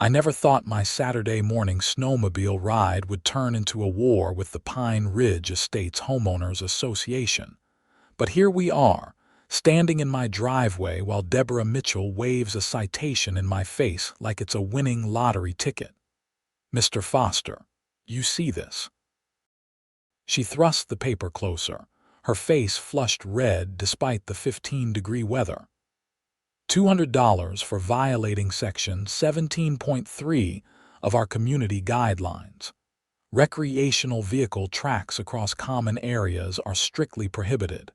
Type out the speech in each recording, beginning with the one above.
I never thought my Saturday morning snowmobile ride would turn into a war with the Pine Ridge Estates Homeowners Association. But here we are, standing in my driveway while Deborah Mitchell waves a citation in my face like it's a winning lottery ticket. "Mr. Foster, you see this?" She thrust the paper closer, her face flushed red despite the 15-degree weather. $200 for violating Section 17.3 of our community guidelines. Recreational vehicle tracks across common areas are strictly prohibited.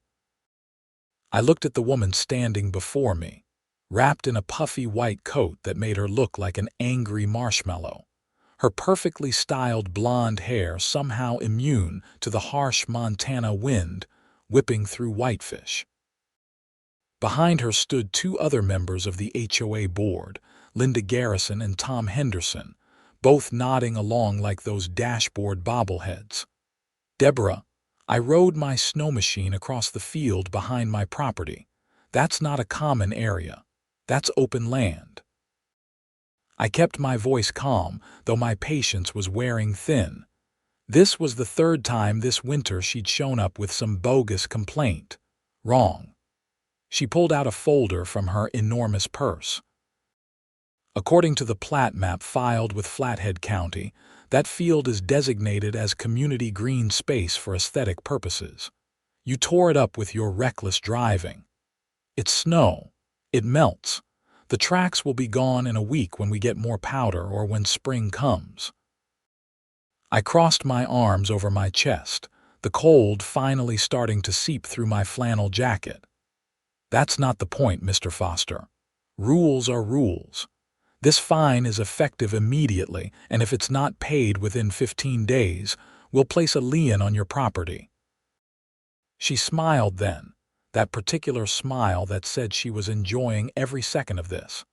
I looked at the woman standing before me, wrapped in a puffy white coat that made her look like an angry marshmallow. Her perfectly styled blonde hair somehow immune to the harsh Montana wind whipping through Whitefish. Behind her stood two other members of the HOA board, Linda Garrison and Tom Henderson, both nodding along like those dashboard bobbleheads. "Deborah, I rode my snow machine across the field behind my property. That's not a common area. That's open land." I kept my voice calm, though my patience was wearing thin. This was the third time this winter she'd shown up with some bogus complaint. Wrong. She pulled out a folder from her enormous purse. "According to the plat map filed with Flathead County, that field is designated as community green space for aesthetic purposes. You tore it up with your reckless driving. It's snow. It melts. The tracks will be gone in a week when we get more powder or when spring comes." I crossed my arms over my chest, the cold finally starting to seep through my flannel jacket. "That's not the point, Mr. Foster. Rules are rules. This fine is effective immediately, and if it's not paid within 15 days, we'll place a lien on your property." She smiled then, that particular smile that said she was enjoying every second of this.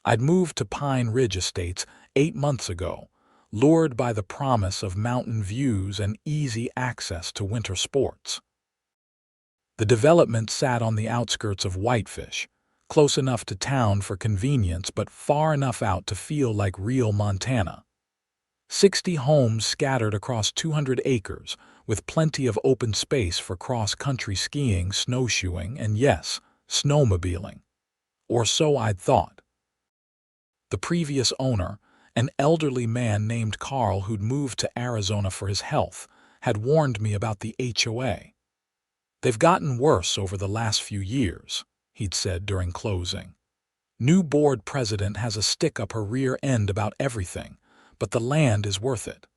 I'd moved to Pine Ridge Estates 8 months ago, lured by the promise of mountain views and easy access to winter sports. The development sat on the outskirts of Whitefish, close enough to town for convenience but far enough out to feel like real Montana. 60 homes scattered across 200 acres, with plenty of open space for cross-country skiing, snowshoeing, and yes, snowmobiling. Or so I'd thought. The previous owner, an elderly man named Carl who'd moved to Arizona for his health, had warned me about the HOA. "They've gotten worse over the last few years," he'd said during closing. "New board president has a stick up her rear end about everything, but the land is worth it."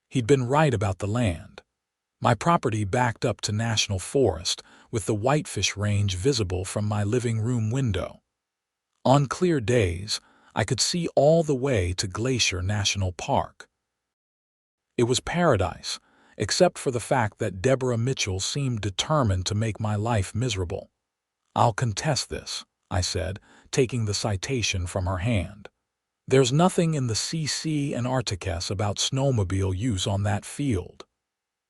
He'd been right about the land. My property backed up to National Forest, with the Whitefish Range visible from my living room window. On clear days, I could see all the way to Glacier National Park. It was paradise, except for the fact that Deborah Mitchell seemed determined to make my life miserable. "I'll contest this," I said, taking the citation from her hand. "There's nothing in the CC and Articus about snowmobile use on that field.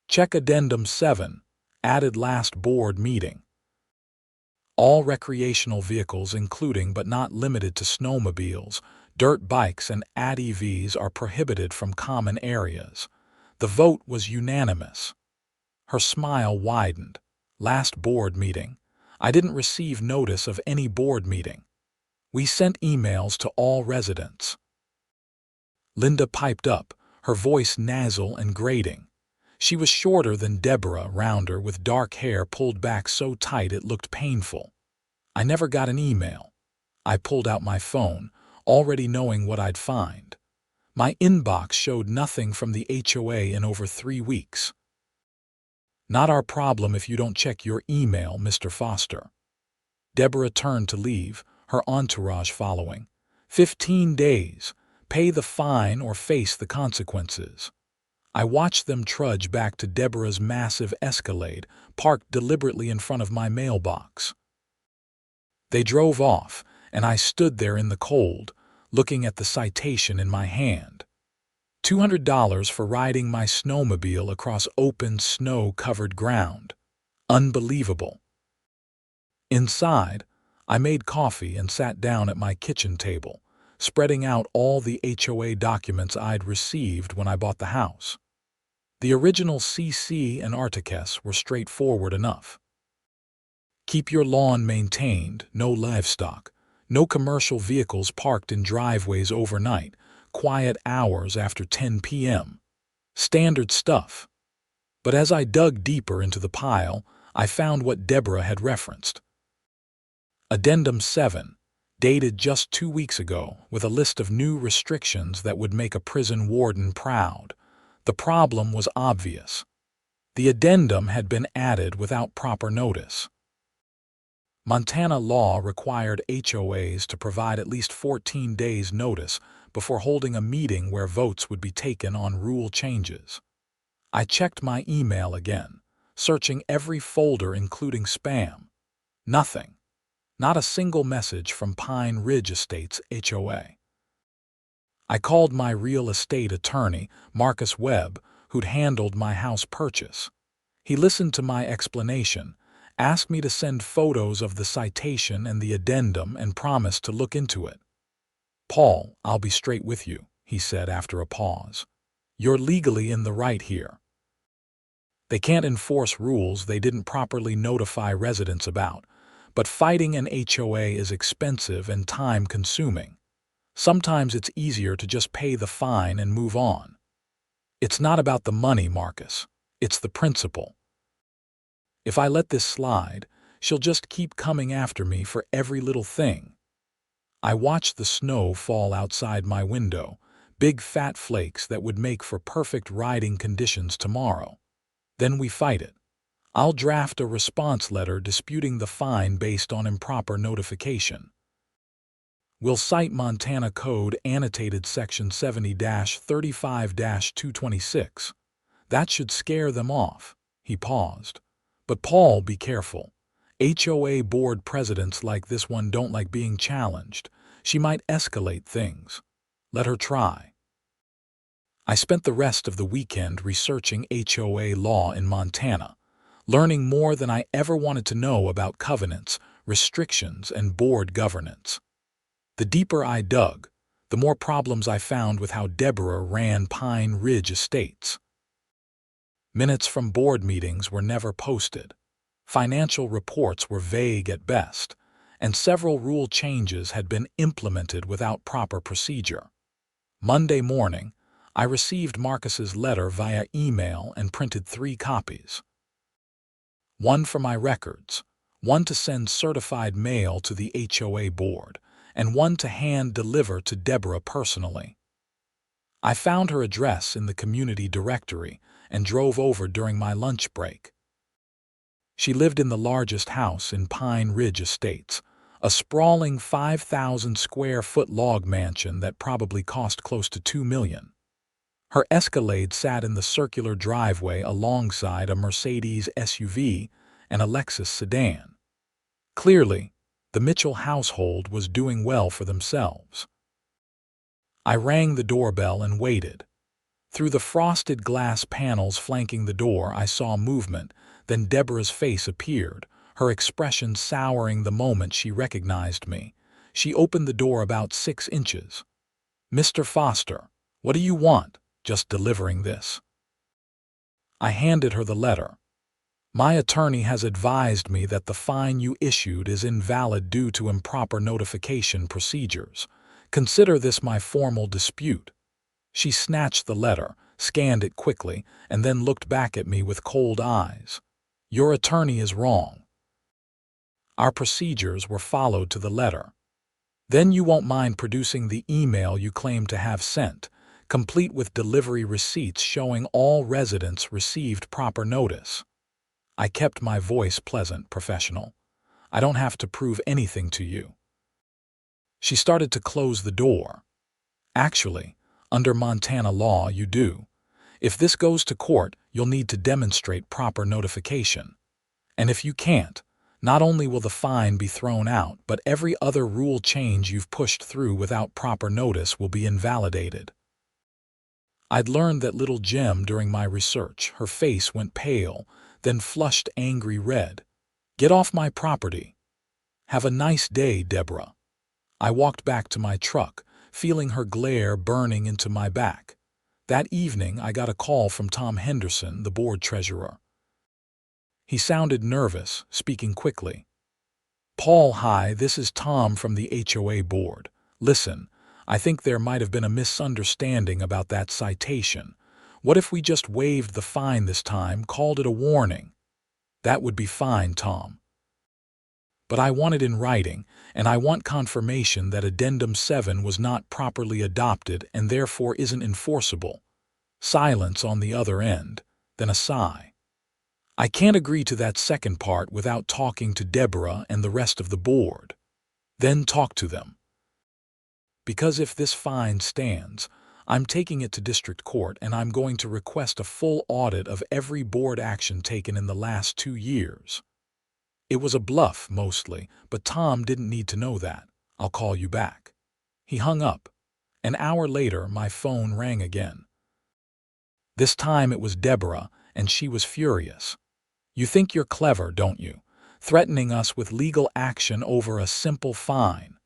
Check Addendum 7, added last board meeting. All recreational vehicles including but not limited to snowmobiles, dirt bikes and ATVs are prohibited from common areas. The vote was unanimous." Her smile widened. "Last board meeting. I didn't receive notice of any board meeting. We sent emails to all residents." Linda piped up, her voice nasal and grating. She was shorter than Deborah, rounder, with dark hair pulled back so tight it looked painful. "I never got an email." I pulled out my phone, already knowing what I'd find. My inbox showed nothing from the HOA in over 3 weeks. "Not our problem if you don't check your email, Mr. Foster." Deborah turned to leave, her entourage following. 15 days. Pay the fine or face the consequences." I watched them trudge back to Deborah's massive Escalade, parked deliberately in front of my mailbox. They drove off, and I stood there in the cold, looking at the citation in my hand. $200 for riding my snowmobile across open, snow-covered ground. Unbelievable. Inside, I made coffee and sat down at my kitchen table, spreading out all the HOA documents I'd received when I bought the house. The original CC and Articus were straightforward enough. Keep your lawn maintained, no livestock, no commercial vehicles parked in driveways overnight, quiet hours after 10 p.m. Standard stuff. But as I dug deeper into the pile, I found what Deborah had referenced. Addendum 7, dated just 2 weeks ago, with a list of new restrictions that would make a prison warden proud. The problem was obvious. The addendum had been added without proper notice. Montana law required HOAs to provide at least 14 days' notice before holding a meeting where votes would be taken on rule changes. I checked my email again, searching every folder including spam. Nothing. Not a single message from Pine Ridge Estates HOA. I called my real estate attorney, Marcus Webb, who'd handled my house purchase. He listened to my explanation, asked me to send photos of the citation and the addendum, and promised to look into it. "Paul, I'll be straight with you," he said after a pause. "You're legally in the right here. They can't enforce rules they didn't properly notify residents about, but fighting an HOA is expensive and time-consuming. Sometimes it's easier to just pay the fine and move on. It's not about the money, Marcus. It's the principle. If I let this slide, she'll just keep coming after me for every little thing." I watched the snow fall outside my window, big fat flakes that would make for perfect riding conditions tomorrow. Then we fight it. I'll draft a response letter disputing the fine based on improper notification. We'll cite Montana Code Annotated Section 70-35-226. That should scare them off. He paused. "But Paul, be careful. HOA board presidents like this one don't like being challenged. She might escalate things. Let her try." I spent the rest of the weekend researching HOA law in Montana, learning more than I ever wanted to know about covenants, restrictions, and board governance. The deeper I dug, the more problems I found with how Deborah ran Pine Ridge Estates. Minutes from board meetings were never posted. Financial reports were vague at best, and several rule changes had been implemented without proper procedure. Monday morning, I received Marcus's letter via email and printed 3 copies. One for my records, one to send certified mail to the HOA board, and one to hand deliver to Deborah personally. I found her address in the community directory and drove over during my lunch break. She lived in the largest house in Pine Ridge Estates, a sprawling 5,000-square-foot log mansion that probably cost close to $2 million. Her Escalade sat in the circular driveway alongside a Mercedes SUV and a Lexus sedan. Clearly, the Mitchell household was doing well for themselves. I rang the doorbell and waited. Through the frosted glass panels flanking the door, I saw movement. Then Deborah's face appeared, her expression souring the moment she recognized me. She opened the door about 6 inches. "Mr. Foster, what do you want? Just delivering this." I handed her the letter. "My attorney has advised me that the fine you issued is invalid due to improper notification procedures. Consider this my formal dispute." She snatched the letter, scanned it quickly, and then looked back at me with cold eyes. "Your attorney is wrong. Our procedures were followed to the letter. Then you won't mind producing the email you claim to have sent, complete with delivery receipts showing all residents received proper notice." I kept my voice pleasant, professional. "I don't have to prove anything to you." She started to close the door. "Actually, under Montana law, you do. If this goes to court, you'll need to demonstrate proper notification. And if you can't, not only will the fine be thrown out, but every other rule change you've pushed through without proper notice will be invalidated." I'd learned that little gem during my research. Her face went pale, then flushed angry red. "Get off my property." "Have a nice day, Deborah." I walked back to my truck, feeling her glare burning into my back. That evening, I got a call from Tom Henderson, the board treasurer. He sounded nervous, speaking quickly. "Paul, hi, this is Tom from the HOA board. Listen, I think there might have been a misunderstanding about that citation. What if we just waived the fine this time, called it a warning?" "That would be fine, Tom. But I want it in writing, and I want confirmation that Addendum 7 was not properly adopted and therefore isn't enforceable." Silence on the other end, then a sigh. "I can't agree to that second part without talking to Deborah and the rest of the board." "Then talk to them. Because if this fine stands, I'm taking it to district court and I'm going to request a full audit of every board action taken in the last 2 years." It was a bluff, mostly, but Tom didn't need to know that. "I'll call you back." He hung up. An hour later, my phone rang again. This time it was Deborah, and she was furious. "You think you're clever, don't you? Threatening us with legal action over a simple fine.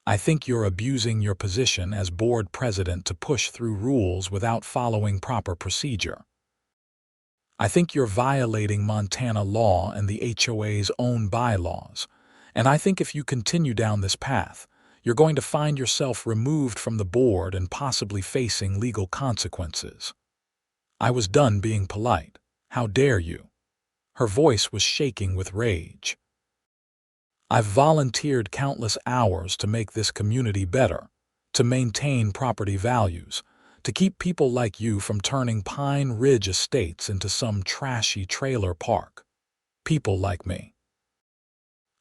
I think you're abusing your position as board president to push through rules without following proper procedure. I think you're violating Montana law and the HOA's own bylaws, and I think if you continue down this path, you're going to find yourself removed from the board and possibly facing legal consequences." I was done being polite. "How dare you?" Her voice was shaking with rage. "I've volunteered countless hours to make this community better, to maintain property values, to keep people like you from turning Pine Ridge Estates into some trashy trailer park. People like me.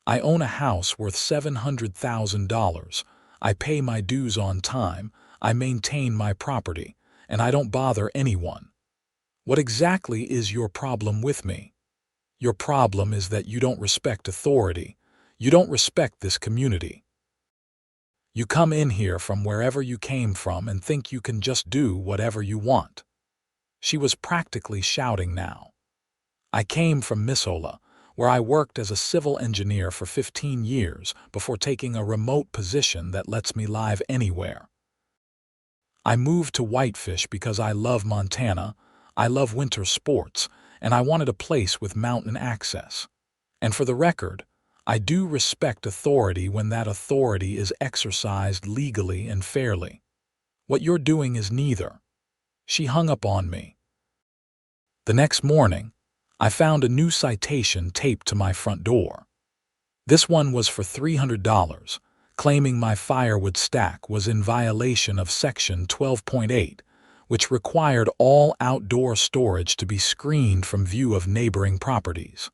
I own a house worth $700,000. I pay my dues on time, I maintain my property, and I don't bother anyone. What exactly is your problem with me? Your problem is that you don't respect authority. You don't respect this community. You come in here from wherever you came from and think you can just do whatever you want." She was practically shouting now. "I came from Missoula, where I worked as a civil engineer for 15 years before taking a remote position that lets me live anywhere. I moved to Whitefish because I love Montana, I love winter sports, and I wanted a place with mountain access. And for the record, I do respect authority when that authority is exercised legally and fairly. What you're doing is neither." She hung up on me. The next morning, I found a new citation taped to my front door. This one was for $300, claiming my firewood stack was in violation of Section 12.8, which required all outdoor storage to be screened from view of neighboring properties.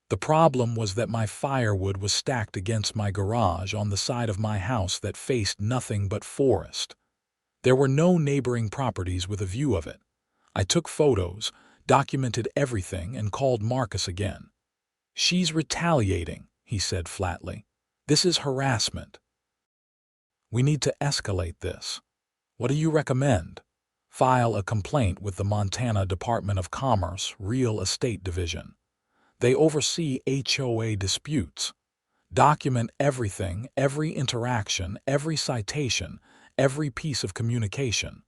The problem was that my firewood was stacked against my garage on the side of my house that faced nothing but forest. There were no neighboring properties with a view of it. I took photos, documented everything, and called Marcus again. "She's retaliating," he said flatly. "This is harassment. We need to escalate this. What do you recommend?" "File a complaint with the Montana Department of Commerce Real Estate Division. They oversee HOA disputes. Document everything, every interaction, every citation, every piece of communication.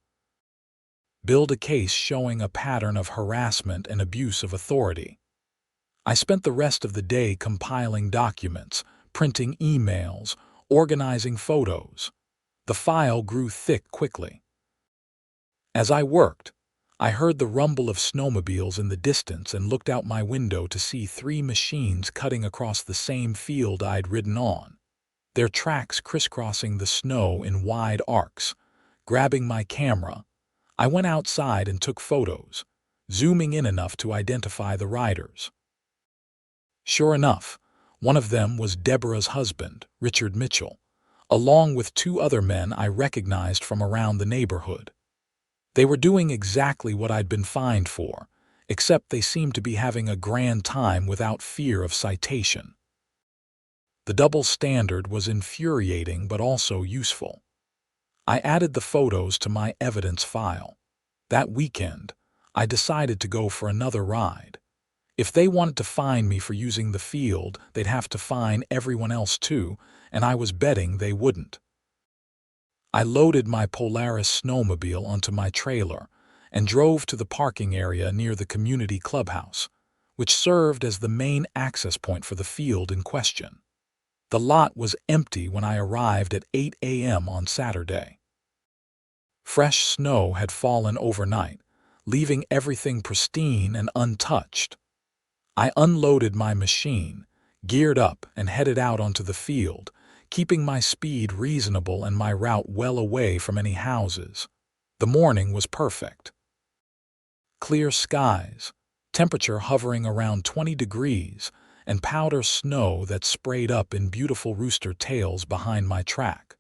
Build a case showing a pattern of harassment and abuse of authority." I spent the rest of the day compiling documents, printing emails, organizing photos. The file grew thick quickly. As I worked, I heard the rumble of snowmobiles in the distance and looked out my window to see 3 machines cutting across the same field I'd ridden on, their tracks crisscrossing the snow in wide arcs. Grabbing my camera, I went outside and took photos, zooming in enough to identify the riders. Sure enough, one of them was Deborah's husband, Richard Mitchell, along with 2 other men I recognized from around the neighborhood. They were doing exactly what I'd been fined for, except they seemed to be having a grand time without fear of citation. The double standard was infuriating but also useful. I added the photos to my evidence file. That weekend, I decided to go for another ride. If they wanted to fine me for using the field, they'd have to fine everyone else too, and I was betting they wouldn't. I loaded my Polaris snowmobile onto my trailer and drove to the parking area near the community clubhouse, which served as the main access point for the field in question. The lot was empty when I arrived at 8 a.m. on Saturday. Fresh snow had fallen overnight, leaving everything pristine and untouched. I unloaded my machine, geared up, and headed out onto the field, keeping my speed reasonable and my route well away from any houses. The morning was perfect. Clear skies, temperature hovering around 20 degrees, and powder snow that sprayed up in beautiful rooster tails behind my track.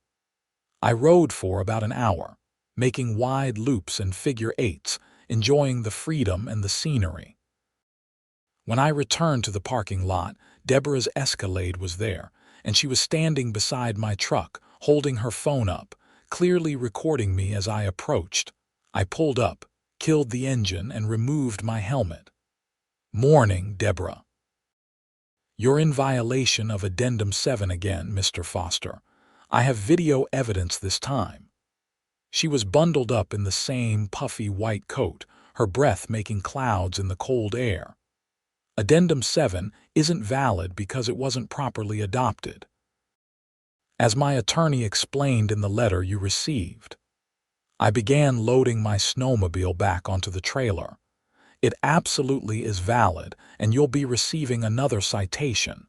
I rode for about an hour, making wide loops and figure eights, enjoying the freedom and the scenery. When I returned to the parking lot, Deborah's Escalade was there, and she was standing beside my truck, holding her phone up, clearly recording me as I approached. I pulled up, killed the engine, and removed my helmet. "Morning, Deborah. You're in violation of Addendum 7 again, Mr. Foster. I have video evidence this time." She was bundled up in the same puffy white coat, her breath making clouds in the cold air. Addendum 7 isn't valid because it wasn't properly adopted. As my attorney explained in the letter you received, I began loading my snowmobile back onto the trailer. It absolutely is valid, and you'll be receiving another citation.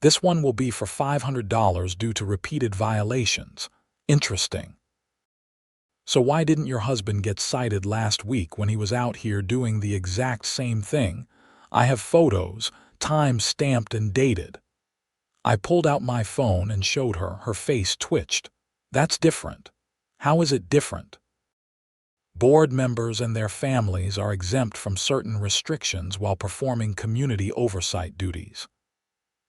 This one will be for $500 due to repeated violations. Interesting. So why didn't your husband get cited last week when he was out here doing the exact same thing? I have photos, time-stamped and dated. I pulled out my phone and showed her. Her face twitched. That's different. How is it different? Board members and their families are exempt from certain restrictions while performing community oversight duties.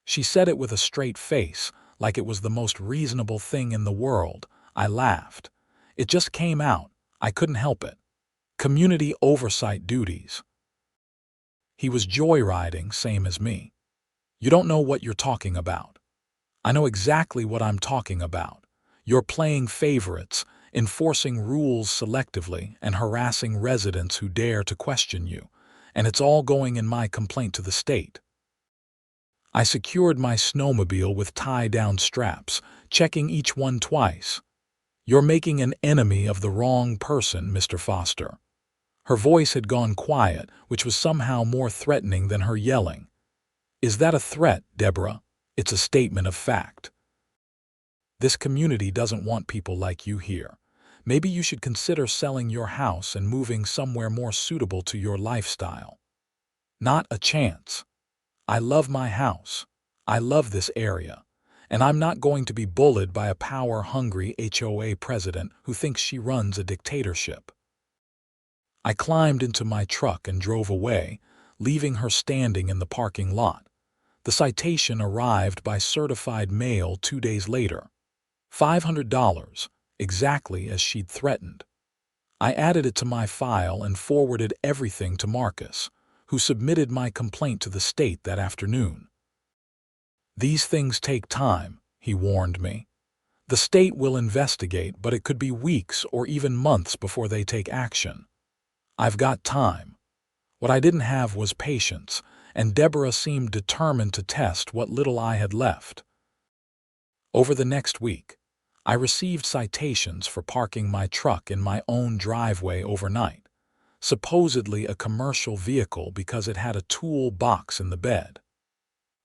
She said it with a straight face, like it was the most reasonable thing in the world. I laughed. It just came out. I couldn't help it. Community oversight duties. He was joyriding, same as me. You don't know what you're talking about. I know exactly what I'm talking about. You're playing favorites, enforcing rules selectively, and harassing residents who dare to question you, and it's all going in my complaint to the state. I secured my snowmobile with tie-down straps, checking each one twice. You're making an enemy of the wrong person, Mr. Foster. Her voice had gone quiet, which was somehow more threatening than her yelling. Is that a threat, Deborah? It's a statement of fact. This community doesn't want people like you here. Maybe you should consider selling your house and moving somewhere more suitable to your lifestyle. Not a chance. I love my house. I love this area. And I'm not going to be bullied by a power-hungry HOA president who thinks she runs a dictatorship. I climbed into my truck and drove away, leaving her standing in the parking lot. The citation arrived by certified mail 2 days later. $500, exactly as she'd threatened. I added it to my file and forwarded everything to Marcus, who submitted my complaint to the state that afternoon. These things take time, he warned me. The state will investigate, but it could be weeks or even months before they take action. I've got time. What I didn't have was patience, and Deborah seemed determined to test what little I had left. Over the next week, I received citations for parking my truck in my own driveway overnight, supposedly a commercial vehicle because it had a tool box in the bed.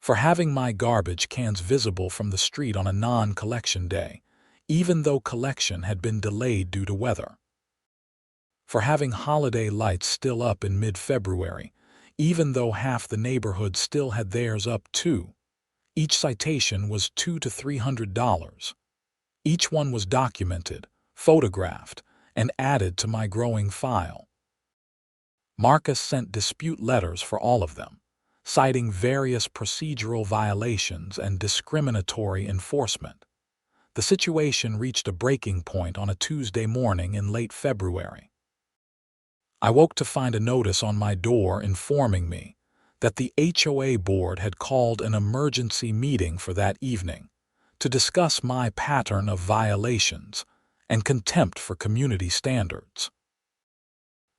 For having my garbage cans visible from the street on a non-collection day, even though collection had been delayed due to weather. For having holiday lights still up in mid-February, even though half the neighborhood still had theirs up too. Each citation was $200 to $300. Each one was documented, photographed, and added to my growing file. Marcus sent dispute letters for all of them, citing various procedural violations and discriminatory enforcement. The situation reached a breaking point on a Tuesday morning in late February. I woke to find a notice on my door informing me that the HOA board had called an emergency meeting for that evening to discuss my pattern of violations and contempt for community standards.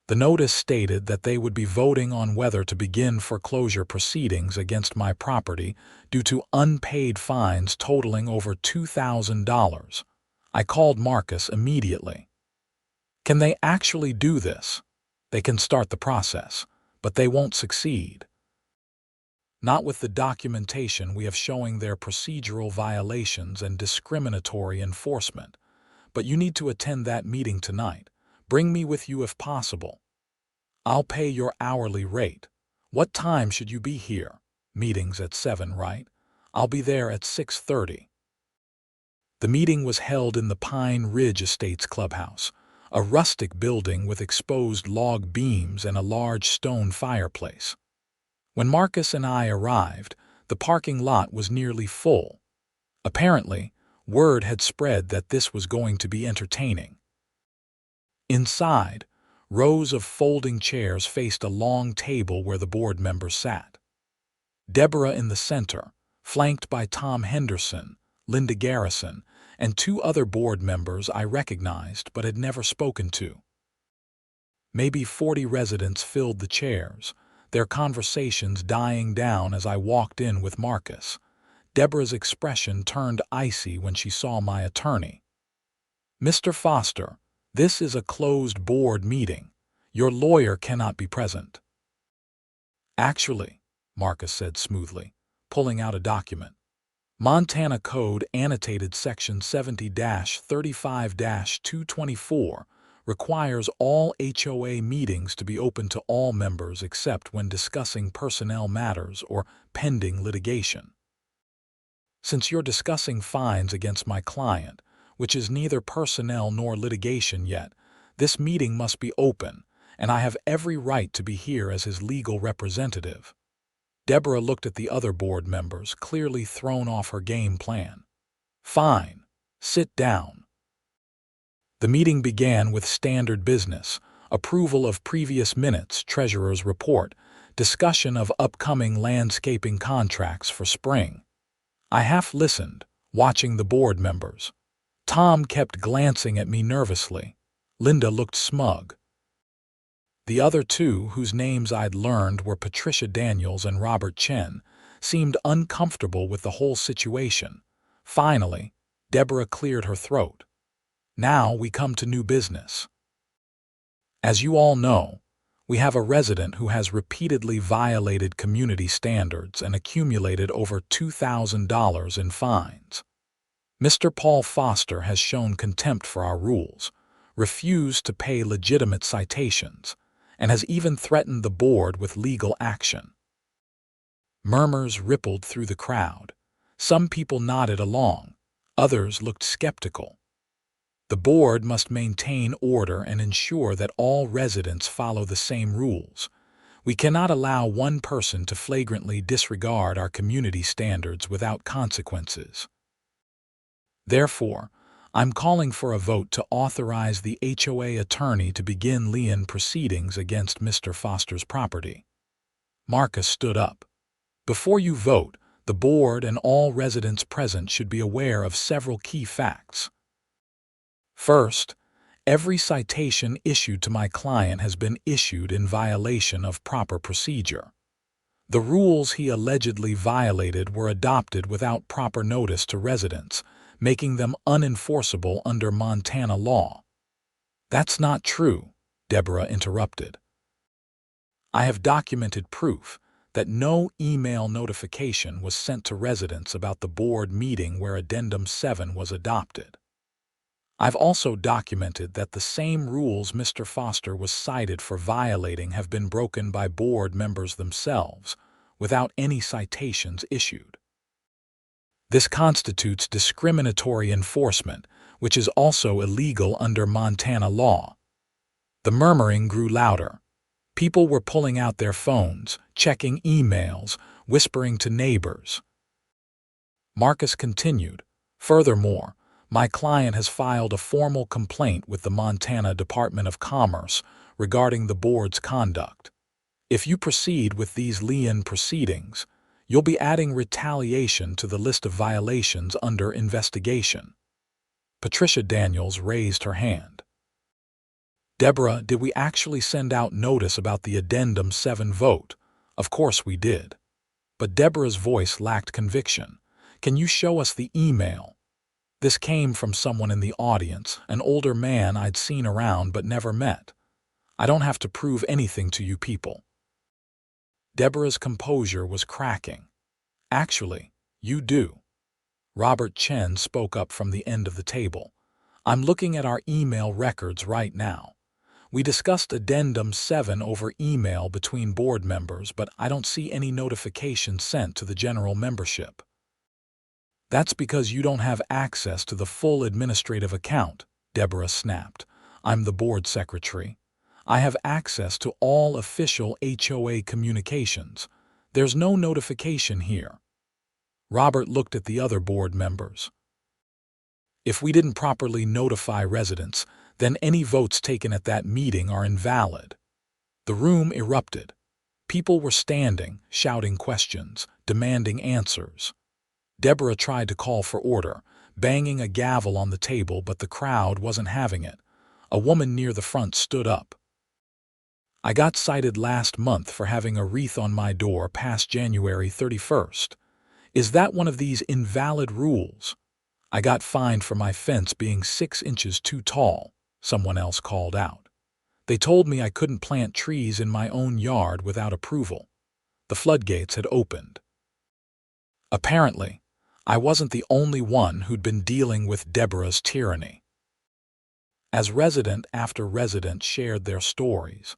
The notice stated that they would be voting on whether to begin foreclosure proceedings against my property due to unpaid fines totaling over $2,000. I called Marcus immediately. Can they actually do this? They can start the process, but they won't succeed. Not with the documentation we have showing their procedural violations and discriminatory enforcement. But you need to attend that meeting tonight. Bring me with you if possible. I'll pay your hourly rate. What time should you be here? Meeting's at 7, right? I'll be there at 6:30. The meeting was held in the Pine Ridge Estates Clubhouse, a rustic building with exposed log beams and a large stone fireplace. When Marcus and I arrived, the parking lot was nearly full. Apparently, word had spread that this was going to be entertaining. Inside, rows of folding chairs faced a long table where the board members sat. Deborah in the center, flanked by Tom Henderson, Linda Garrison, and 2 other board members I recognized but had never spoken to. Maybe 40 residents filled the chairs, their conversations dying down as I walked in with Marcus. Deborah's expression turned icy when she saw my attorney. "Mr. Foster, this is a closed board meeting. Your lawyer cannot be present." "Actually," Marcus said smoothly, pulling out a document. "Montana Code annotated Section 70-35-224 requires all HOA meetings to be open to all members except when discussing personnel matters or pending litigation. Since you're discussing fines against my client, which is neither personnel nor litigation yet, this meeting must be open, and I have every right to be here as his legal representative." Deborah looked at the other board members, clearly thrown off her game plan. "Fine. Sit down." The meeting began with standard business: approval of previous minutes, treasurer's report, discussion of upcoming landscaping contracts for spring. I half listened, watching the board members. Tom kept glancing at me nervously. Linda looked smug. The other 2, whose names I'd learned were Patricia Daniels and Robert Chen, seemed uncomfortable with the whole situation. Finally, Deborah cleared her throat. "Now we come to new business. As you all know, we have a resident who has repeatedly violated community standards and accumulated over $2,000 in fines. Mr. Paul Foster has shown contempt for our rules, refused to pay legitimate citations, and has even threatened the board with legal action." Murmurs rippled through the crowd. Some people nodded along, others looked skeptical. The board must maintain order and ensure that all residents follow the same rules. We cannot allow one person to flagrantly disregard our community standards without consequences. Therefore, I'm calling for a vote to authorize the HOA attorney to begin lien proceedings against Mr. Foster's property. Marcus stood up. "Before you vote, the board and all residents present should be aware of several key facts. First, every citation issued to my client has been issued in violation of proper procedure. The rules he allegedly violated were adopted without proper notice to residents, making them unenforceable under Montana law." "That's not true," Deborah interrupted. "I have documented proof that no email notification was sent to residents about the board meeting where Addendum 7 was adopted. I've also documented that the same rules Mr. Foster was cited for violating have been broken by board members themselves, without any citations issued. This constitutes discriminatory enforcement, which is also illegal under Montana law." The murmuring grew louder. People were pulling out their phones, checking emails, whispering to neighbors. Marcus continued, "Furthermore, my client has filed a formal complaint with the Montana Department of Commerce regarding the board's conduct. If you proceed with these lien proceedings, you'll be adding retaliation to the list of violations under investigation." Patricia Daniels raised her hand. Deborah, did we actually send out notice about the Addendum 7 vote? Of course we did. But Deborah's voice lacked conviction. Can you show us the email? This came from someone in the audience, an older man I'd seen around but never met. I don't have to prove anything to you people. Deborah's composure was cracking. Actually, you do. Robert Chen spoke up from the end of the table. I'm looking at our email records right now. We discussed Addendum 7 over email between board members, but I don't see any notification sent to the general membership. That's because you don't have access to the full administrative account, Deborah snapped. I'm the board secretary. I have access to all official HOA communications. There's no notification here. Robert looked at the other board members. If we didn't properly notify residents, then any votes taken at that meeting are invalid. The room erupted. People were standing, shouting questions, demanding answers. Deborah tried to call for order, banging a gavel on the table, but the crowd wasn't having it. A woman near the front stood up. I got cited last month for having a wreath on my door past January 31st. Is that one of these invalid rules? I got fined for my fence being 6 inches too tall, someone else called out. They told me I couldn't plant trees in my own yard without approval. The floodgates had opened. Apparently, I wasn't the only one who'd been dealing with Deborah's tyranny. As resident after resident shared their stories,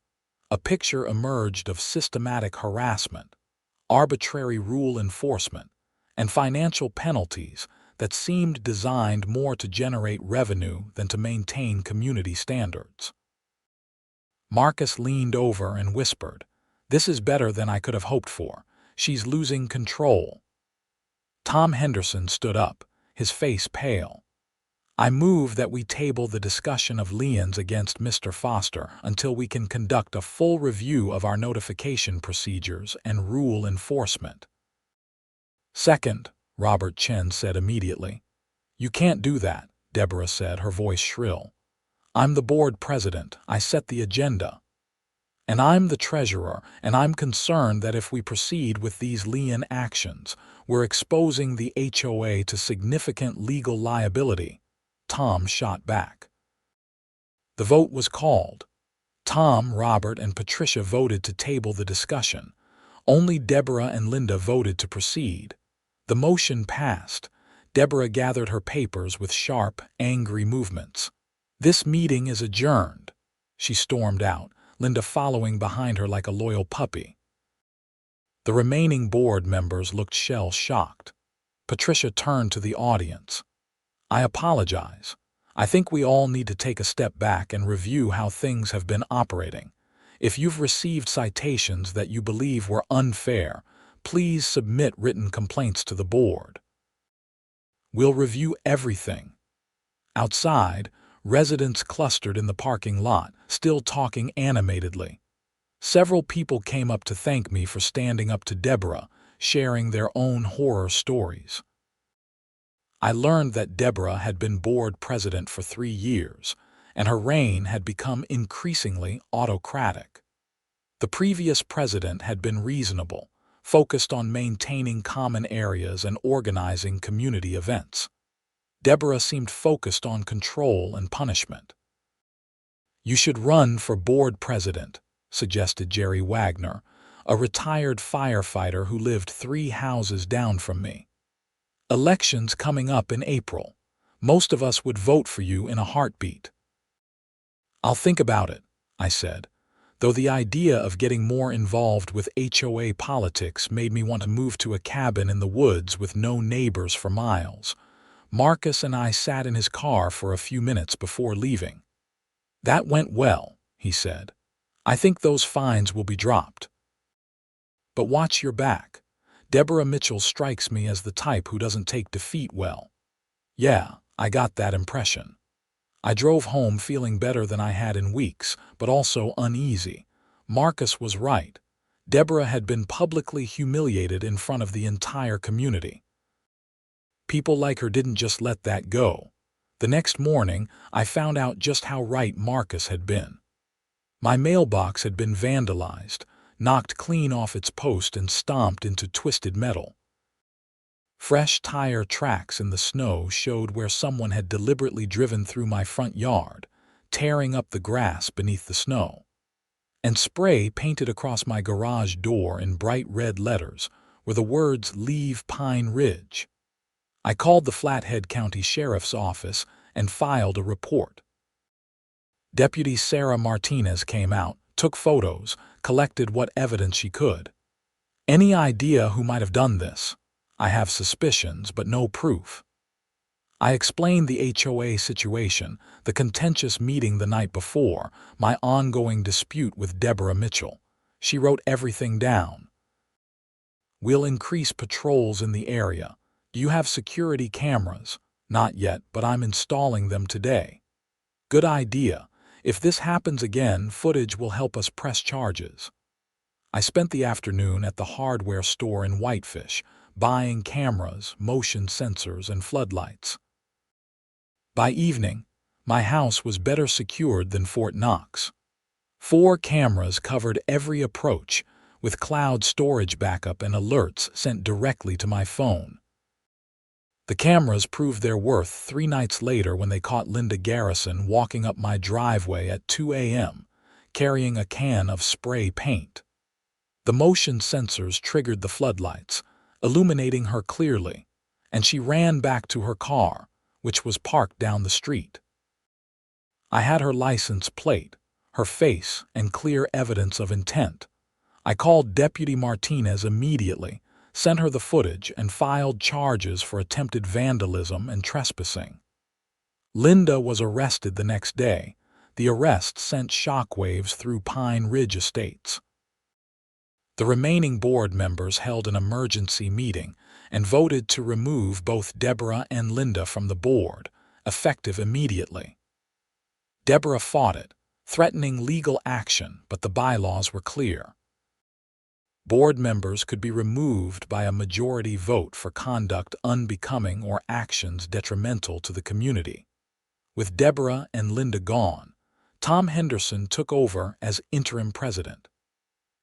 a picture emerged of systematic harassment, arbitrary rule enforcement, and financial penalties that seemed designed more to generate revenue than to maintain community standards. Marcus leaned over and whispered, "This is better than I could have hoped for. She's losing control." Tom Henderson stood up, his face pale. "I move that we table the discussion of liens against Mr. Foster until we can conduct a full review of our notification procedures and rule enforcement." "Second," Robert Chen said immediately. "You can't do that," Deborah said, her voice shrill. "I'm the board president. I set the agenda. And I'm the treasurer, and I'm concerned that if we proceed with these lien actions, we're exposing the HOA to significant legal liability." Tom shot back. The vote was called. Tom, Robert, and Patricia voted to table the discussion. Only Deborah and Linda voted to proceed. The motion passed. Deborah gathered her papers with sharp, angry movements. "This meeting is adjourned." She stormed out, Linda following behind her like a loyal puppy. The remaining board members looked shell-shocked. Patricia turned to the audience. "I apologize. I think we all need to take a step back and review how things have been operating. If you've received citations that you believe were unfair, please submit written complaints to the board. We'll review everything." Outside, residents clustered in the parking lot, still talking animatedly. Several people came up to thank me for standing up to Deborah, sharing their own horror stories. I learned that Deborah had been board president for 3 years, and her reign had become increasingly autocratic. The previous president had been reasonable, focused on maintaining common areas and organizing community events. Deborah seemed focused on control and punishment. "You should run for board president," suggested Jerry Wagner, a retired firefighter who lived 3 houses down from me. "Elections coming up in April. Most of us would vote for you in a heartbeat." "I'll think about it," I said, though the idea of getting more involved with HOA politics made me want to move to a cabin in the woods with no neighbors for miles. Marcus and I sat in his car for a few minutes before leaving. "That went well," he said. "I think those fines will be dropped. But watch your back. Deborah Mitchell strikes me as the type who doesn't take defeat well." Yeah, I got that impression. I drove home feeling better than I had in weeks, but also uneasy. Marcus was right. Deborah had been publicly humiliated in front of the entire community. People like her didn't just let that go. The next morning, I found out just how right Marcus had been. My mailbox had been vandalized, knocked clean off its post and stomped into twisted metal. Fresh tire tracks in the snow showed where someone had deliberately driven through my front yard, tearing up the grass beneath the snow. And spray painted across my garage door in bright red letters were the words "Leave Pine Ridge." I called the Flathead County Sheriff's Office and filed a report. Deputy Sarah Martinez came out, took photos, collected what evidence she could. Any idea who might have done this? I have suspicions, but no proof. I explained the HOA situation, the contentious meeting the night before, my ongoing dispute with Deborah Mitchell. She wrote everything down. We'll increase patrols in the area. Do you have security cameras? Not yet, but I'm installing them today. Good idea. If this happens again, footage will help us press charges. I spent the afternoon at the hardware store in Whitefish, buying cameras, motion sensors, and floodlights. By evening, my house was better secured than Fort Knox. 4 cameras covered every approach, with cloud storage backup and alerts sent directly to my phone. The cameras proved their worth 3 nights later when they caught Linda Garrison walking up my driveway at 2 a.m., carrying a can of spray paint. The motion sensors triggered the floodlights, illuminating her clearly, and she ran back to her car, which was parked down the street. I had her license plate, her face, and clear evidence of intent. I called Deputy Martinez immediately, sent her the footage, and filed charges for attempted vandalism and trespassing. Linda was arrested the next day. The arrest sent shockwaves through Pine Ridge Estates. The remaining board members held an emergency meeting and voted to remove both Deborah and Linda from the board, effective immediately. Deborah fought it, threatening legal action, but the bylaws were clear. Board members could be removed by a majority vote for conduct unbecoming or actions detrimental to the community. With Deborah and Linda gone, Tom Henderson took over as interim president.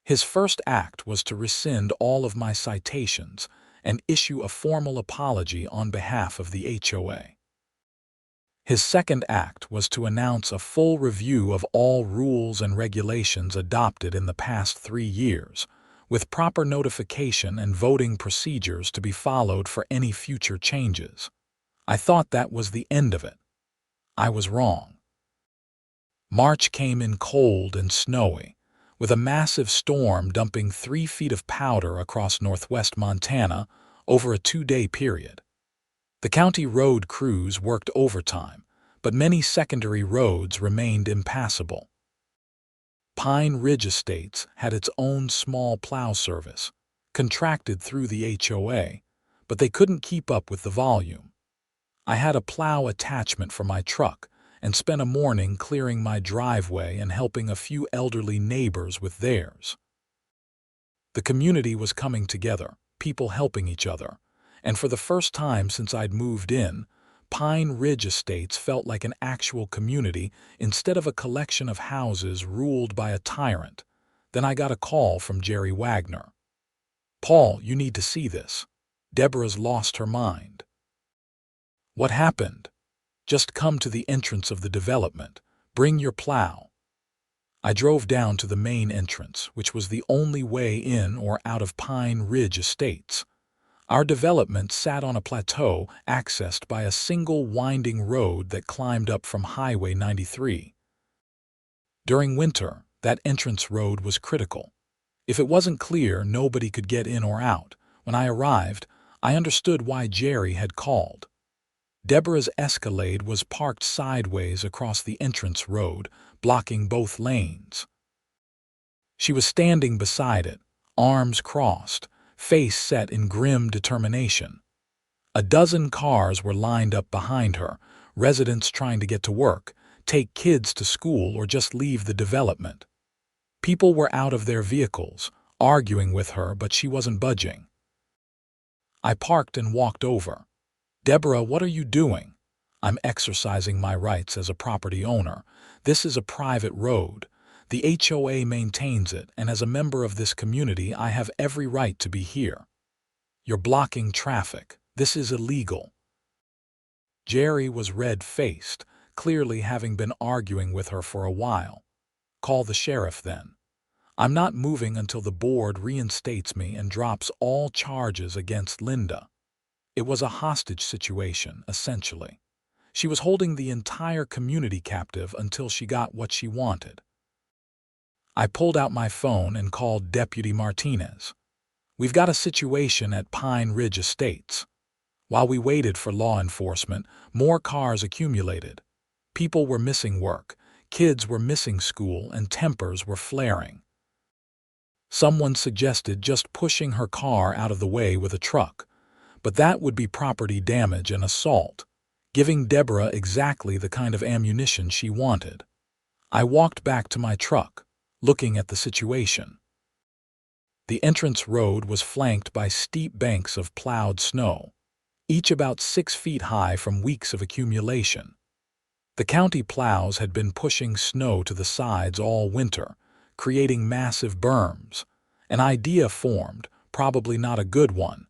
His first act was to rescind all of my citations and issue a formal apology on behalf of the HOA. His second act was to announce a full review of all rules and regulations adopted in the past 3 years, with proper notification and voting procedures to be followed for any future changes. I thought that was the end of it. I was wrong. March came in cold and snowy, with a massive storm dumping 3 feet of powder across northwest Montana over a 2-day period. The county road crews worked overtime, but many secondary roads remained impassable. Pine Ridge Estates had its own small plow service, contracted through the HOA, but they couldn't keep up with the volume. I had a plow attachment for my truck and spent a morning clearing my driveway and helping a few elderly neighbors with theirs. The community was coming together, people helping each other, and for the first time since I'd moved in, Pine Ridge Estates felt like an actual community instead of a collection of houses ruled by a tyrant. Then I got a call from Jerry Wagner. "Paul, you need to see this. Deborah's lost her mind." "What happened?" "Just come to the entrance of the development. Bring your plow." I drove down to the main entrance, which was the only way in or out of Pine Ridge Estates. Our development sat on a plateau accessed by a single winding road that climbed up from Highway 93. During winter, that entrance road was critical. If it wasn't clear, nobody could get in or out. When I arrived, I understood why Jerry had called. Deborah's Escalade was parked sideways across the entrance road, blocking both lanes. She was standing beside it, arms crossed, face set in grim determination. A dozen cars were lined up behind her, residents trying to get to work, take kids to school, or just leave the development. People were out of their vehicles, arguing with her, but she wasn't budging. I parked and walked over. "Deborah, what are you doing?" I'm exercising my rights as a property owner. This is a private road. The HOA maintains it, and as a member of this community, I have every right to be here. You're blocking traffic. This is illegal. Jerry was red-faced, clearly having been arguing with her for a while. Call the sheriff then. I'm not moving until the board reinstates me and drops all charges against Linda. It was a hostage situation, essentially. She was holding the entire community captive until she got what she wanted. I pulled out my phone and called Deputy Martinez. We've got a situation at Pine Ridge Estates. While we waited for law enforcement, more cars accumulated. People were missing work, kids were missing school, and tempers were flaring. Someone suggested just pushing her car out of the way with a truck, but that would be property damage and assault, giving Deborah exactly the kind of ammunition she wanted. I walked back to my truck, looking at the situation. The entrance road was flanked by steep banks of plowed snow, each about 6 feet high from weeks of accumulation. The county plows had been pushing snow to the sides all winter, creating massive berms. An idea formed, probably not a good one,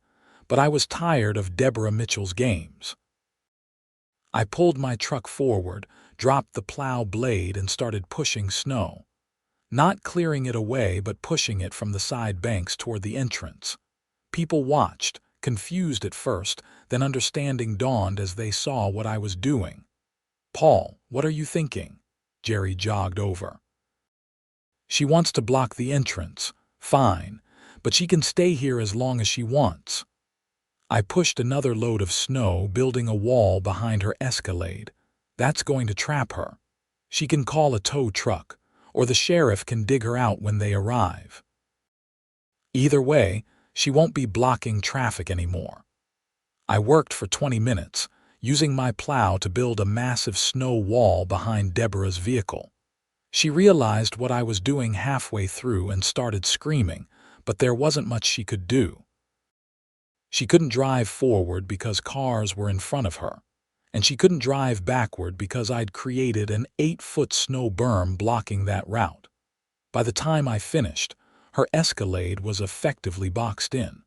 but I was tired of Deborah Mitchell's games. I pulled my truck forward, dropped the plow blade, and started pushing snow. Not clearing it away, but pushing it from the side banks toward the entrance. People watched, confused at first, then understanding dawned as they saw what I was doing. "Paul, what are you thinking?" Jerry jogged over. "She wants to block the entrance. Fine, but she can stay here as long as she wants." I pushed another load of snow, building a wall behind her Escalade. That's going to trap her. She can call a tow truck, or the sheriff can dig her out when they arrive. Either way, she won't be blocking traffic anymore. I worked for 20 minutes, using my plow to build a massive snow wall behind Deborah's vehicle. She realized what I was doing halfway through and started screaming, but there wasn't much she could do. She couldn't drive forward because cars were in front of her, and she couldn't drive backward because I'd created an 8-foot snow berm blocking that route. By the time I finished, her Escalade was effectively boxed in.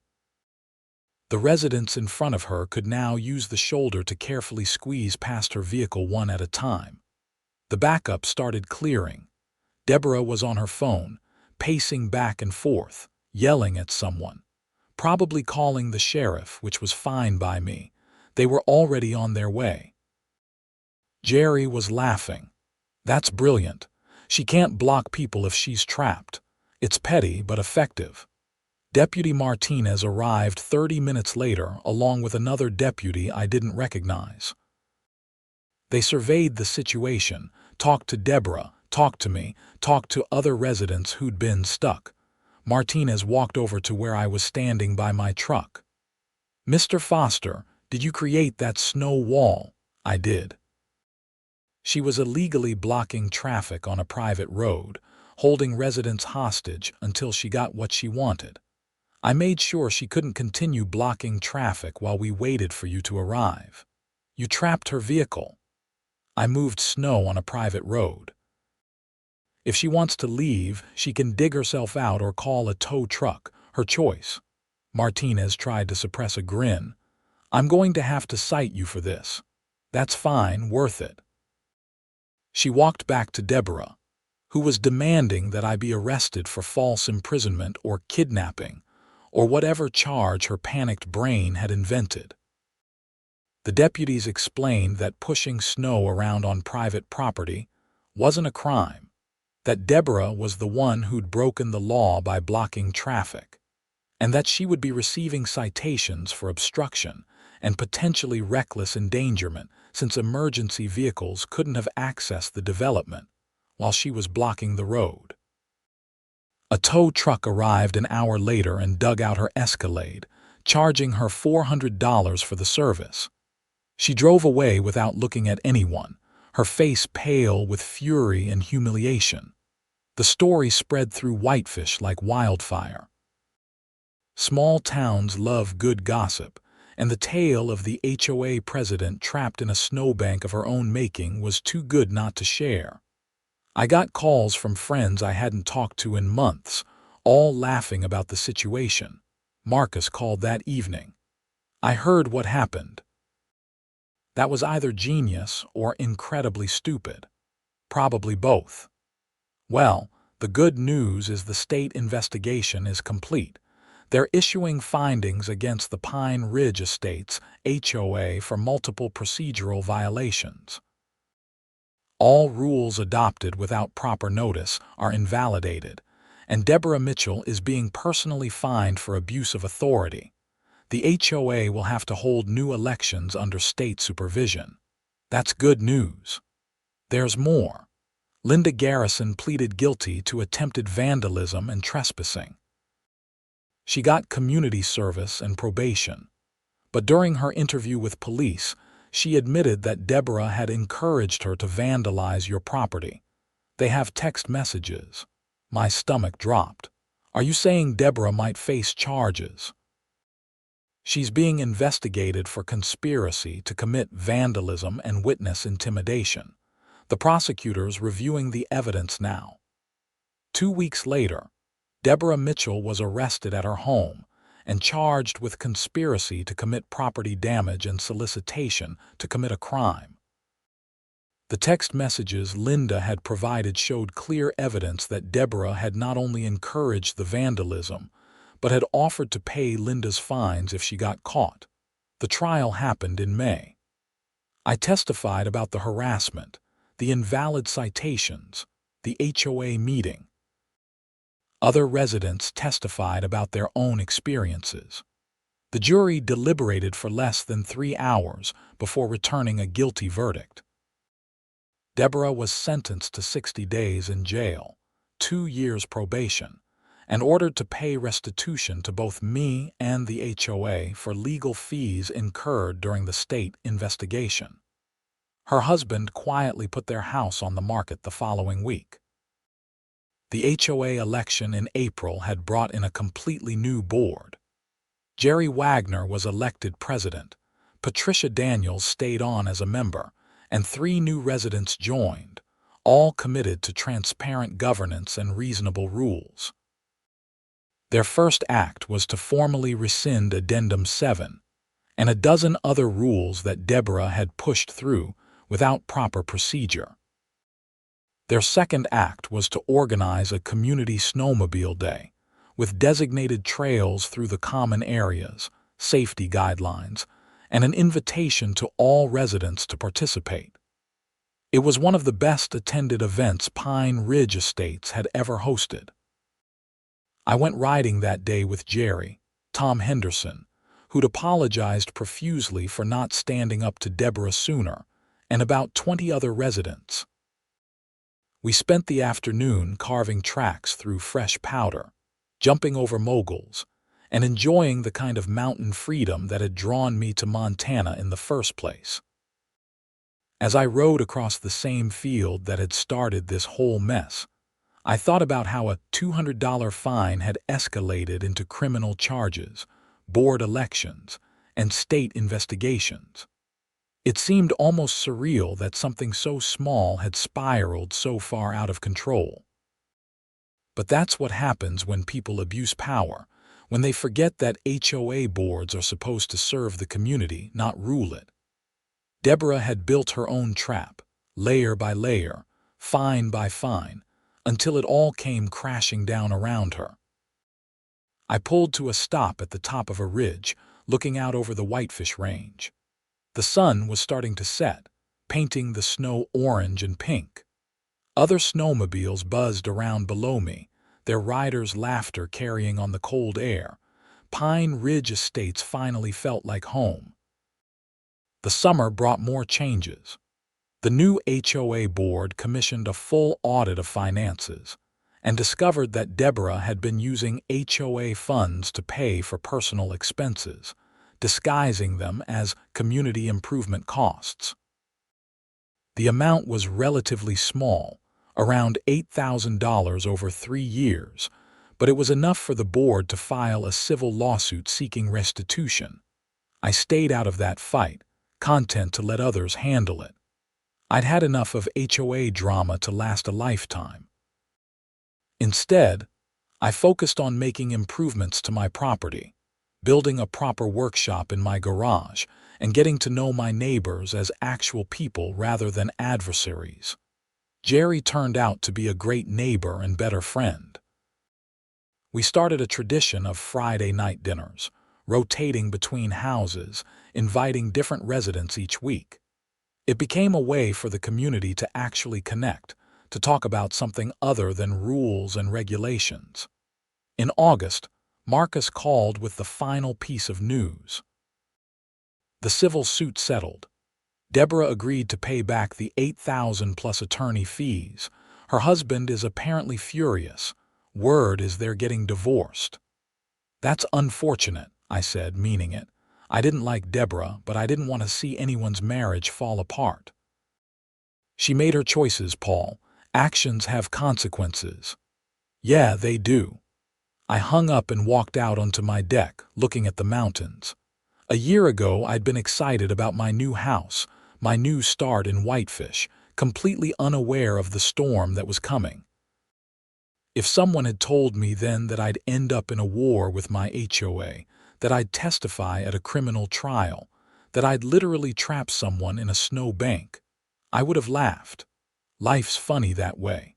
The residents in front of her could now use the shoulder to carefully squeeze past her vehicle one at a time. The backup started clearing. Deborah was on her phone, pacing back and forth, yelling at someone, probably calling the sheriff, which was fine by me. They were already on their way. Jerry was laughing. "That's brilliant. She can't block people if she's trapped. It's petty but effective." Deputy Martinez arrived 30 minutes later, along with another deputy I didn't recognize. They surveyed the situation, talked to Deborah, talked to me, talked to other residents who'd been stuck. Martinez walked over to where I was standing by my truck. "Mr. Foster, did you create that snow wall?" "I did." She was illegally blocking traffic on a private road, holding residents hostage until she got what she wanted. "I made sure she couldn't continue blocking traffic while we waited for you to arrive. You trapped her vehicle." "I moved snow on a private road." "If she wants to leave, she can dig herself out or call a tow truck, her choice." Martinez tried to suppress a grin. "I'm going to have to cite you for this." "That's fine, worth it." She walked back to Deborah, who was demanding that I be arrested for false imprisonment or kidnapping, or whatever charge her panicked brain had invented. The deputies explained that pushing snow around on private property wasn't a crime, that Deborah was the one who'd broken the law by blocking traffic, and that she would be receiving citations for obstruction and potentially reckless endangerment since emergency vehicles couldn't have accessed the development while she was blocking the road. A tow truck arrived an hour later and dug out her Escalade, charging her $400 for the service. She drove away without looking at anyone, her face pale with fury and humiliation. The story spread through Whitefish like wildfire. Small towns love good gossip, and the tale of the HOA president trapped in a snowbank of her own making was too good not to share. I got calls from friends I hadn't talked to in months, all laughing about the situation. Marcus called that evening. I heard what happened. That was either genius or incredibly stupid. Probably both. Well, the good news is the state investigation is complete. They're issuing findings against the Pine Ridge Estates, HOA, for multiple procedural violations. All rules adopted without proper notice are invalidated, and Deborah Mitchell is being personally fined for abuse of authority. The HOA will have to hold new elections under state supervision. That's good news. There's more. Linda Garrison pleaded guilty to attempted vandalism and trespassing. She got community service and probation. But during her interview with police, she admitted that Deborah had encouraged her to vandalize your property. They have text messages. My stomach dropped. Are you saying Deborah might face charges? She's being investigated for conspiracy to commit vandalism and witness intimidation. The prosecutor's reviewing the evidence now. 2 weeks later, Deborah Mitchell was arrested at her home and charged with conspiracy to commit property damage and solicitation to commit a crime. The text messages Linda had provided showed clear evidence that Deborah had not only encouraged the vandalism, but had offered to pay Linda's fines if she got caught. The trial happened in May. I testified about the harassment, the invalid citations, the HOA meeting. Other residents testified about their own experiences. The jury deliberated for less than 3 hours before returning a guilty verdict. Deborah was sentenced to 60 days in jail, 2 years probation, and ordered to pay restitution to both me and the HOA for legal fees incurred during the state investigation. Her husband quietly put their house on the market the following week. The HOA election in April had brought in a completely new board. Jerry Wagner was elected president, Patricia Daniels stayed on as a member, and 3 new residents joined, all committed to transparent governance and reasonable rules. Their first act was to formally rescind Addendum 7 and a dozen other rules that Deborah had pushed through without proper procedure. Their second act was to organize a community snowmobile day with designated trails through the common areas, safety guidelines, and an invitation to all residents to participate. It was one of the best attended events Pine Ridge Estates had ever hosted. I went riding that day with Jerry, Tom Henderson, who'd apologized profusely for not standing up to Deborah sooner, and about 20 other residents. We spent the afternoon carving tracks through fresh powder, jumping over moguls, and enjoying the kind of mountain freedom that had drawn me to Montana in the first place. As I rode across the same field that had started this whole mess, I thought about how a $200 fine had escalated into criminal charges, board elections, and state investigations. It seemed almost surreal that something so small had spiraled so far out of control. But that's what happens when people abuse power, when they forget that HOA boards are supposed to serve the community, not rule it. Deborah had built her own trap, layer by layer, fine by fine, until it all came crashing down around her. I pulled to a stop at the top of a ridge, looking out over the Whitefish Range. The sun was starting to set, painting the snow orange and pink. Other snowmobiles buzzed around below me, their riders' laughter carrying on the cold air. Pine Ridge Estates finally felt like home. The summer brought more changes. The new HOA board commissioned a full audit of finances and discovered that Deborah had been using HOA funds to pay for personal expenses, disguising them as community improvement costs. The amount was relatively small, around $8,000 over 3 years, but it was enough for the board to file a civil lawsuit seeking restitution. I stayed out of that fight, content to let others handle it. I'd had enough of HOA drama to last a lifetime. Instead, I focused on making improvements to my property, building a proper workshop in my garage, and getting to know my neighbors as actual people rather than adversaries. Jerry turned out to be a great neighbor and better friend. We started a tradition of Friday night dinners, rotating between houses, inviting different residents each week. It became a way for the community to actually connect, to talk about something other than rules and regulations. In August, Marcus called with the final piece of news. The civil suit settled. Deborah agreed to pay back the $8,000 plus attorney fees. Her husband is apparently furious. Word is they're getting divorced. That's unfortunate, I said, meaning it. I didn't like Deborah, but I didn't want to see anyone's marriage fall apart. She made her choices, Paul. Actions have consequences. Yeah, they do. I hung up and walked out onto my deck, looking at the mountains. A year ago, I'd been excited about my new house, my new start in Whitefish, completely unaware of the storm that was coming. If someone had told me then that I'd end up in a war with my HOA, that I'd testify at a criminal trial, that I'd literally trap someone in a snowbank, I would have laughed. Life's funny that way.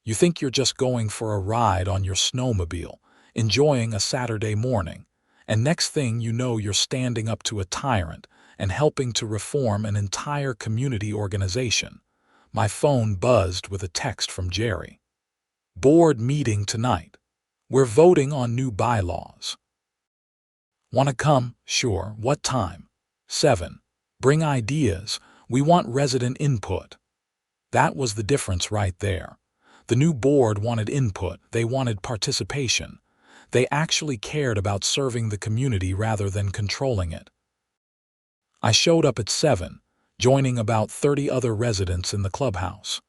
You think you're just going for a ride on your snowmobile, enjoying a Saturday morning, and next thing you know you're standing up to a tyrant and helping to reform an entire community organization. My phone buzzed with a text from Jerry. Board meeting tonight. We're voting on new bylaws. Want to come? Sure. What time? 7. Bring ideas. We want resident input. That was the difference right there. The new board wanted input. They wanted participation. They actually cared about serving the community rather than controlling it. I showed up at 7, joining about 30 other residents in the clubhouse.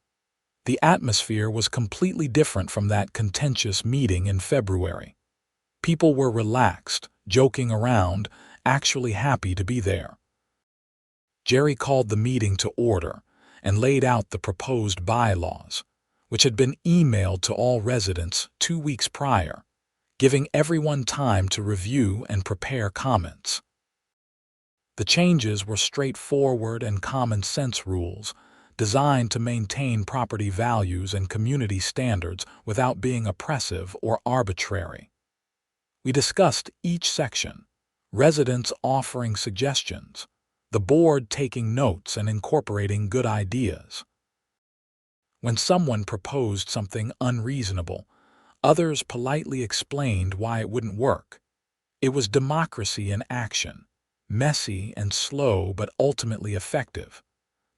The atmosphere was completely different from that contentious meeting in February. People were relaxed, joking around, actually happy to be there. Jerry called the meeting to order and laid out the proposed bylaws, which had been emailed to all residents 2 weeks prior, giving everyone time to review and prepare comments. The changes were straightforward and common-sense rules designed to maintain property values and community standards without being oppressive or arbitrary. We discussed each section, residents offering suggestions, the board taking notes and incorporating good ideas. When someone proposed something unreasonable, others politely explained why it wouldn't work. It was democracy in action, messy and slow but ultimately effective.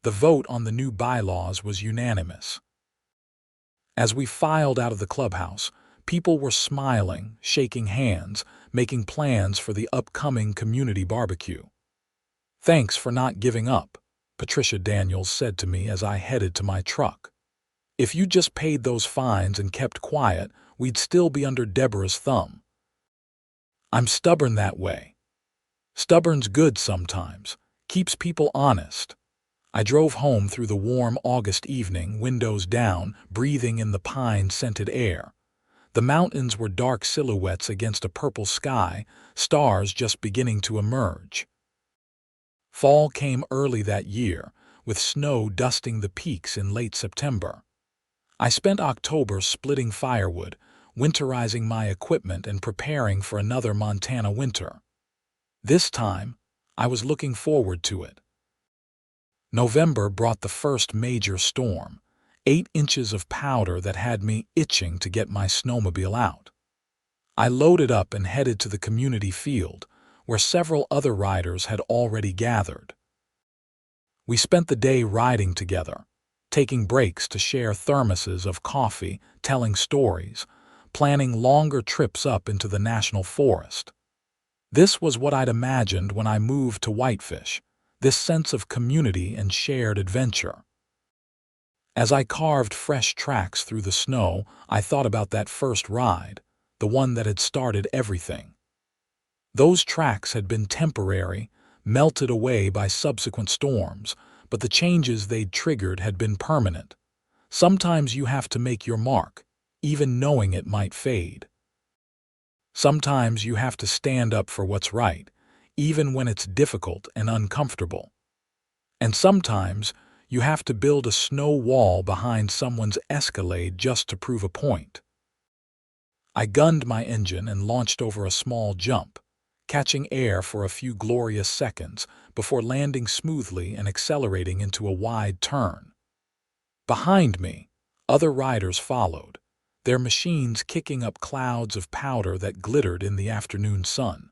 The vote on the new bylaws was unanimous. As we filed out of the clubhouse, people were smiling, shaking hands, making plans for the upcoming community barbecue. Thanks for not giving up, Patricia Daniels said to me as I headed to my truck. If you just paid those fines and kept quiet, we'd still be under Deborah's thumb. I'm stubborn that way. Stubborn's good sometimes, keeps people honest. I drove home through the warm August evening, windows down, breathing in the pine-scented air. The mountains were dark silhouettes against a purple sky, stars just beginning to emerge. Fall came early that year, with snow dusting the peaks in late September. I spent October splitting firewood, winterizing my equipment and preparing for another Montana winter. This time, I was looking forward to it. November brought the first major storm, 8 inches of powder that had me itching to get my snowmobile out. I loaded up and headed to the community field, where several other riders had already gathered. We spent the day riding together, taking breaks to share thermoses of coffee, telling stories, planning longer trips up into the national forest. This was what I'd imagined when I moved to Whitefish, this sense of community and shared adventure. As I carved fresh tracks through the snow, I thought about that first ride, the one that had started everything. Those tracks had been temporary, melted away by subsequent storms, but the changes they'd triggered had been permanent. Sometimes you have to make your mark, even knowing it might fade. Sometimes you have to stand up for what's right, even when it's difficult and uncomfortable. And sometimes you have to build a snow wall behind someone's Escalade just to prove a point. I gunned my engine and launched over a small jump, catching air for a few glorious seconds before landing smoothly and accelerating into a wide turn. Behind me, other riders followed, their machines kicking up clouds of powder that glittered in the afternoon sun.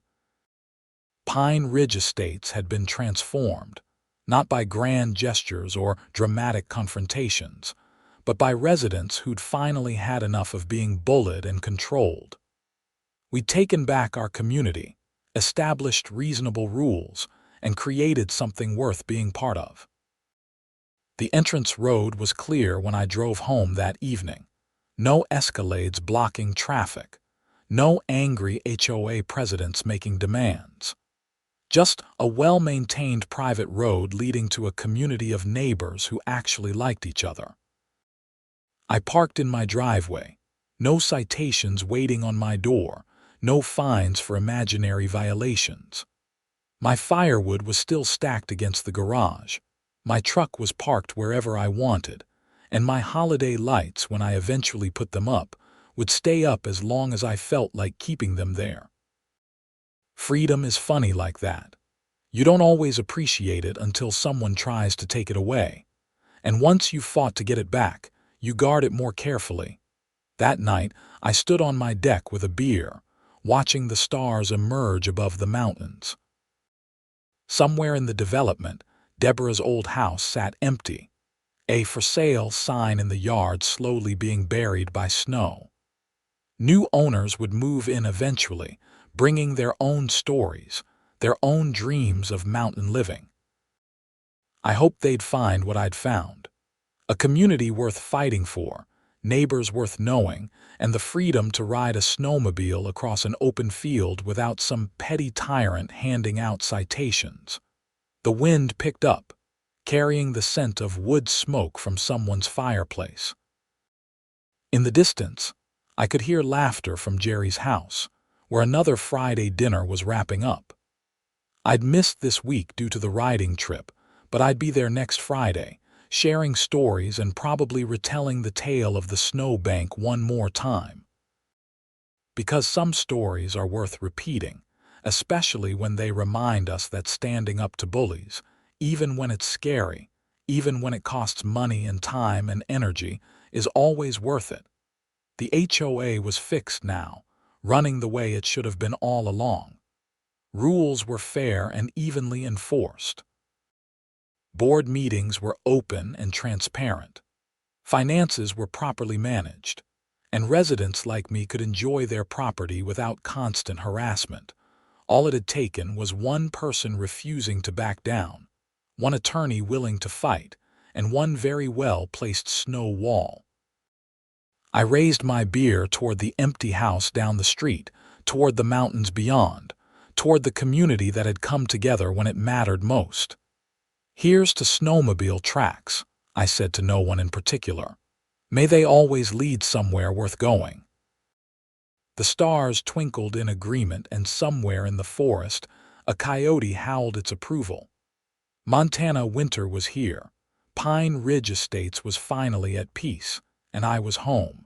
Pine Ridge estates had been transformed, not by grand gestures or dramatic confrontations, but by residents who'd finally had enough of being bullied and controlled. We'd taken back our community, established reasonable rules, and created something worth being part of. The entrance road was clear when I drove home that evening. No Escalades blocking traffic, no angry HOA presidents making demands. Just a well-maintained private road leading to a community of neighbors who actually liked each other. I parked in my driveway, no citations waiting on my door, no fines for imaginary violations. My firewood was still stacked against the garage, my truck was parked wherever I wanted, and my holiday lights, when I eventually put them up, would stay up as long as I felt like keeping them there. Freedom is funny like that. You don't always appreciate it until someone tries to take it away. And once you've fought to get it back, you guard it more carefully. That night, I stood on my deck with a beer, watching the stars emerge above the mountains. Somewhere in the development, Deborah's old house sat empty, a for sale sign in the yard slowly being buried by snow. New owners would move in eventually, bringing their own stories, their own dreams of mountain living. I hoped they'd find what I'd found. A community worth fighting for, neighbors worth knowing, and the freedom to ride a snowmobile across an open field without some petty tyrant handing out citations. The wind picked up, carrying the scent of wood smoke from someone's fireplace. In the distance, I could hear laughter from Jerry's house, where another Friday dinner was wrapping up. I'd missed this week due to the riding trip, but I'd be there next Friday, sharing stories and probably retelling the tale of the Snowbank one more time. Because some stories are worth repeating, especially when they remind us that standing up to bullies, even when it's scary, even when it costs money and time and energy, is always worth it. The HOA was fixed now, running the way it should have been all along. Rules were fair and evenly enforced. Board meetings were open and transparent. Finances were properly managed, and residents like me could enjoy their property without constant harassment. All it had taken was one person refusing to back down, one attorney willing to fight, and one very well-placed snow wall. I raised my beer toward the empty house down the street, toward the mountains beyond, toward the community that had come together when it mattered most. "Here's to snowmobile tracks," I said to no one in particular. "May they always lead somewhere worth going." The stars twinkled in agreement, and somewhere in the forest, a coyote howled its approval. Montana winter was here. Pine Ridge Estates was finally at peace, and I was home.